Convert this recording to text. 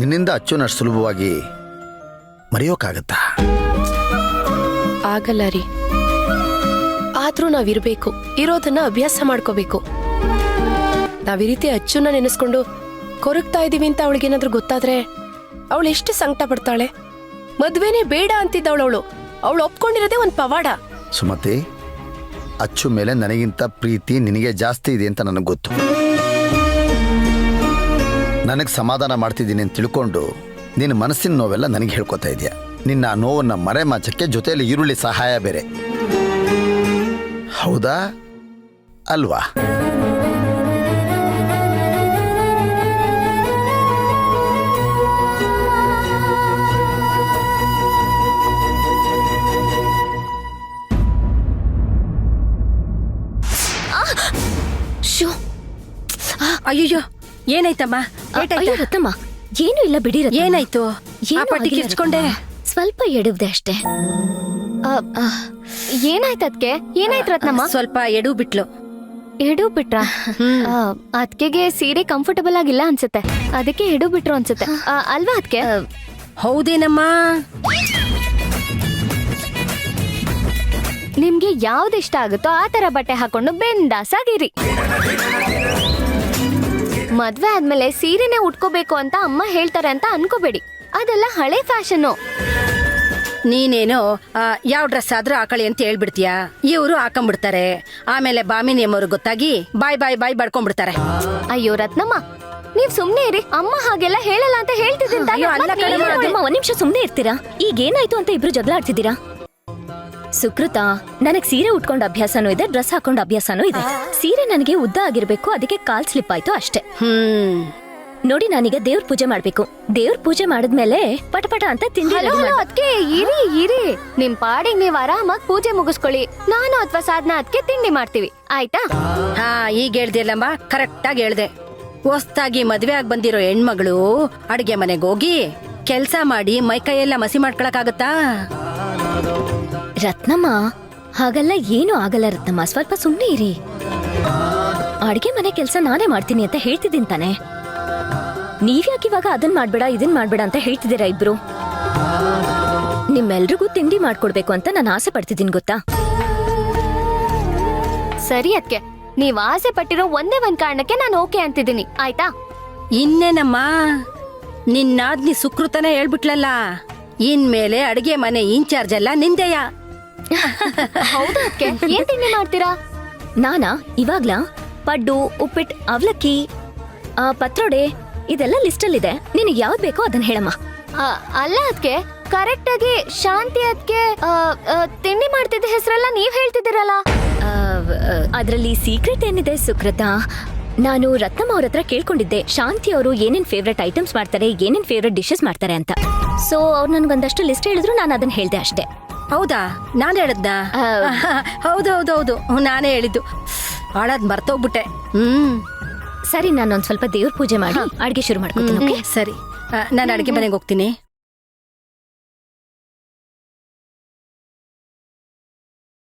ನಿನ್ನಿಂದ ಅಚ್ಚುನಷ್ಟು ಸುಲಭವಾಗಿ ಮರೆಯೋಕ್ಕಾಗತ್ತಾ? ಆಗಲ್ಲ ರೀ. ಆದ್ರೂ ನಾವಿರ್ಬೇಕು, ಇರೋದನ್ನ ಅಭ್ಯಾಸ ಮಾಡ್ಕೋಬೇಕು. ನಾವ್ ಈ ರೀತಿ ಅಚ್ಚುನ ನೆನೆಸ್ಕೊಂಡು ಕೊರಗ್ತಾ ಇದೀವಿ ಅಂತ ಅವಳಿಗೇನಾದ್ರೂ ಗೊತ್ತಾದ್ರೆ ಅವಳು ಎಷ್ಟು ಸಂಕಟ ಪಡ್ತಾಳೆ. ಮದ್ವೆನೇ ಬೇಡ ಅಂತಿದ್ದವಳು ಅವಳು ಒಪ್ಕೊಂಡಿರೋದೇ ಒಂದ್ ಪವಾಡ. ಸುಮತಿ, ಅಚ್ಚು ಮೇಲೆ ನನಗಿಂತ ಪ್ರೀತಿ ನಿನಗೆ ಜಾಸ್ತಿ ಇದೆ ಅಂತ ನನಗೆ ಗೊತ್ತು. ನನಗೆ ಸಮಾಧಾನ ಮಾಡ್ತಿದ್ದೀನಿ ಅಂತ ತಿಳ್ಕೊಂಡು ನಿನ್ನ ಮನಸ್ಸಿನ ನೋವೆಲ್ಲ ನನಗೆ ಹೇಳ್ಕೊತಾ ಇದೆಯಾ. ನಿನ್ನ ಆ ನೋವನ್ನು ಮರೆಮಾಚಕ್ಕೆ ಜೊತೆಯಲ್ಲಿ ಈರುಳ್ಳಿ ಸಹಾಯ ಬೇರೆ. ಹೌದಾ ಅಲ್ವಾ? ಅಯ್ಯೋ, ಏನಾಯ್ತಮ್ಮ? ರತ್ನಮ್ಮ, ಏನು ಇಲ್ಲ ಬಿಡಿ. ಏನಾಯ್ತು? ಕಿರ್ಚ್ಕೊಂಡೆ. ಸ್ವಲ್ಪ ಎಡವ್ದೆ ಅಷ್ಟೇ. ಏನಾಯ್ತು ಅದ್ಕೆ? ಏನಾಯ್ತು ರತ್ನಮ್ಮ? ಸ್ವಲ್ಪ ಎಡು ಬಿಟ್ಲು. ಎಡು ಬಿಟ್ರ? ಅದ್ಕೆಗೆ ಸೀರೆ ಕಂಫರ್ಟಬಲ್ ಆಗಿಲ್ಲ ಅನ್ಸುತ್ತೆ, ಅದಕ್ಕೆ ಎಡು ಬಿಟ್ರು ಅನ್ಸುತ್ತೆ ಅಲ್ವಾ ಅದ್ಕೆ? ಹೌದೇನಮ್ಮ. ನಿಮ್ಗೆ ಯಾವ್ದು ಇಷ್ಟ ಆಗುತ್ತೋ ಆ ತರ ಬಟ್ಟೆ ಹಾಕೊಂಡು ಬೆಂದಾಸಾಗಿರಿ. ಮದ್ವೆ ಆದ್ಮೇಲೆ ಸೀರೆನೆ ಉಟ್ಕೋಬೇಕು ಅಂತ ಅಮ್ಮ ಹೇಳ್ತಾರೆ ಅಂತ ಅನ್ಕೋಬೇಡಿ, ಅದೆಲ್ಲ ಹಳೆ ಫ್ಯಾಷನ್ನು. ನೀನೇನೋ ಯಾವ ಡ್ರೆಸ್ ಆದ್ರೂ ಹಾಕಳಿ ಅಂತ ಹೇಳ್ಬಿಡ್ತೀಯ. ಇವರು ಹಾಕೊಂಡ್ಬಿಡ್ತಾರೆ. ಆಮೇಲೆ ಬಾಮಿನಿ ಅಮ್ಮವ್ರಿಗೆ ಗೊತ್ತಾಗಿ ಬಾಯ್ ಬಾಯ್ ಬಾಯ್ ಬಡ್ಕೊಂಡ್ಬಿಡ್ತಾರೆ. ಅಯ್ಯೋ ರತ್ನಮ್ಮ, ನೀವ್ ಸುಮ್ನೆ ಇರಿ. ಅಮ್ಮ ಹಾಗೆಲ್ಲ ಹೇಳಲ್ಲ ಅಂತ ಹೇಳ್ತಿದ್ದೀನಿ. ಒಂದ್ ನಿಮಿಷ ಸುಮ್ನೆ ಇರ್ತೀರಾ? ಈಗ ಏನಾಯ್ತು ಅಂತ ಇಬ್ರು ಜಗಳ ಆಡ್ತಿದ್ದೀರಾ? ಸುಕೃತ, ನನಗ್ ಸೀರೆ ಉಟ್ಕೊಂಡ್ ಅಭ್ಯಾಸನೂ ಇದೆ, ಡ್ರೆಸ್ ಹಾಕೊಂಡ್ ಅಭ್ಯಾಸನೂ ಇದೆ. ಸೀರೆ ನನಗೆ ಉದ್ದ ಆಗಿರ್ಬೇಕು, ಅದಕ್ಕೆ ಕಾಲ್ ಸ್ಲಿಪ್ ಆಯ್ತು ಅಷ್ಟೇ. ನೋಡಿ, ನಾನೀಗ ದೇವ್ರ ಪೂಜೆ ಮಾಡ್ಬೇಕು. ದೇವ್ರ ಪೂಜೆ ಮಾಡಿದ್ಮೇಲೆ ಪಟಪಟ ಅಂತ ತಿಂಡಿ. ಅದ್ಕೆ ಇರಿ ಇರಿ, ನಿಮ್ ಪಾಡಿಗೆ ನೀವ್ ಆರಾಮಾಗಿ ಪೂಜೆ ಮುಗಿಸ್ಕೊಳ್ಳಿ. ನಾನು ಅಥವಾ ಸಾಧನ ಅದಕ್ಕೆ ತಿಂಡಿ ಮಾಡ್ತೀವಿ, ಆಯ್ತಾ? ಹಾ, ಈಗ ಹೇಳ್ದಿಲ್ಲಮ್ಮ, ಕರೆಕ್ಟ್ ಆಗಿ ಹೇಳ್ದೆ. ಹೊಸ್ತಾಗಿ ಮದ್ವೆ ಆಗಿ ಬಂದಿರೋ ಹೆಣ್ಮಗಳು ಅಡ್ಗೆ ಮನೆಗೆ ಹೋಗಿ ಕೆಲ್ಸ ಮಾಡಿ ಮೈಕೈಯೆಲ್ಲ ಮಸಿ ಮಾಡ್ಕೊಳಕಾಗತ್ತಾ? ರತ್ನಮ್ಮ, ಹಾಗಲ್ಲ, ಏನು ಆಗಲ್ಲ ರತ್ನಮ್ಮ, ಸ್ವಲ್ಪ ಸುಮ್ನೆ ಇರಿ. ಅಡ್ಗೆ ಮನೆ ಕೆಲ್ಸ ನಾನೇ ಮಾಡ್ತೀನಿ ಅಂತ ಹೇಳ್ತಿದ್ದೀನಿ ತಾನೆ. ನೀವ್ಯಾಕೆ ಇವಾಗ ಅದನ್ ಮಾಡ್ಬೇಡ ಇದನ್ ಮಾಡ್ಬೇಡ ಅಂತ ಹೇಳ್ತಿದ್ದೀರಾ ಇಬ್ರು? ನಿಮ್ಮೆಲ್ರಿಗೂ ತಿಂಡಿ ಮಾಡ್ಕೊಡ್ಬೇಕು ಅಂತ ನಾನು ಆಸೆ ಪಡ್ತಿದ್ದೀನಿ, ಗೊತ್ತಾ? ಸರಿ ಅದ್ಕೆ, ನೀವ್ ಆಸೆ ಪಟ್ಟಿರೋ ಒಂದೇ ಒಂದ್ ಕಾರಣಕ್ಕೆ ನಾನು ಓಕೆ ಅಂತಿದ್ದೀನಿ, ಆಯ್ತಾ? ಇನ್ನೇನಮ್ಮ, ನಿನ್ನಾದ್ನಿ ಸುಕೃತನೇ ಹೇಳ್ಬಿಟ್ಲಲ್ಲ, ಇನ್ಮೇಲೆ ಅಡ್ಗೆ ಮನೆ ಇನ್ಚಾರ್ಜ್ ಎಲ್ಲ ನಿಂದೆಯ. ಹೌದಾ ಅದ್ಕೆ? ಏನ್ ತಿಂಡಿ ಮಾಡ್ತೀರಾ? ನಾನಾ ಇವಾಗ್ಲ ಪಡ್ಡು, ಉಪ್ಪಿಟ್ಟು, ಅವಲಕ್ಕಿ, ಪತ್ರೊಡೆ, ಇದೆಲ್ಲ ಲಿಸ್ಟಲ್ಲಿದೆ. ನಿನಗೆ ಯಾವ್ದು ಬೇಕೋ ಅದನ್ನ ಹೇಳಮ್ಮ. ಅಲ್ಲ ಅದ್ಕೆ, ಕರೆಕ್ಟ್ ಆಗಿ ಶಾಂತಿ ಅದ್ಕೆ ತಿಂಡಿ ಮಾಡ್ತಿದ್ದ ಹೆಸರೆಲ್ಲ ನೀವ್ ಹೇಳ್ತಿದ್ದೀರಲ್ಲ. ಅದ್ರಲ್ಲಿ ಸೀಕ್ರೆಟ್ ಏನಿದೆ ಸುಕೃತ? ನಾನು ರತ್ನಮ್ಮ ಅವ್ರ ಹತ್ರ ಕೇಳ್ಕೊಂಡಿದ್ದೆ, ಶಾಂತಿ ಅವರು ಏನೇನ್ ಫೇವ್ರೆಟ್ ಐಟಮ್ಸ್ ಮಾಡ್ತಾರೆ, ಏನೇನ್ ಫೇವ್ರೆಟ್ ಡಿಶಸ್ ಮಾಡ್ತಾರೆ ಅಂತ. ಸೊ ಅವ್ರು ನನ್ಗೊಂದಷ್ಟು ಲಿಸ್ಟ್ ಹೇಳಿದ್ರು, ನಾನು ಅದನ್ನ ಹೇಳ್ದೆ ಅಷ್ಟೇ. ಹೌದಾ? ನಾನ್ ಹೇಳದ್ನ? ಹೌದೌದೌದು, ನಾನೇ ಹೇಳಿದ್ದು. ಹಾಳಾದ್ ಮರ್ತೋಗ್ಬಿಟ್ಟೆ. ಸರಿ, ನಾನೊಂದ್ ಸ್ವಲ್ಪ ದೇವ್ರ ಪೂಜೆ ಮಾಡಿ ಅಡ್ಗೆ ಶುರು ಮಾಡ್ಕೊತೀನಿ. ಸರಿ, ನಾನು ಅಡ್ಗೆ ಮನೆಗೆ ಹೋಗ್ತೀನಿ.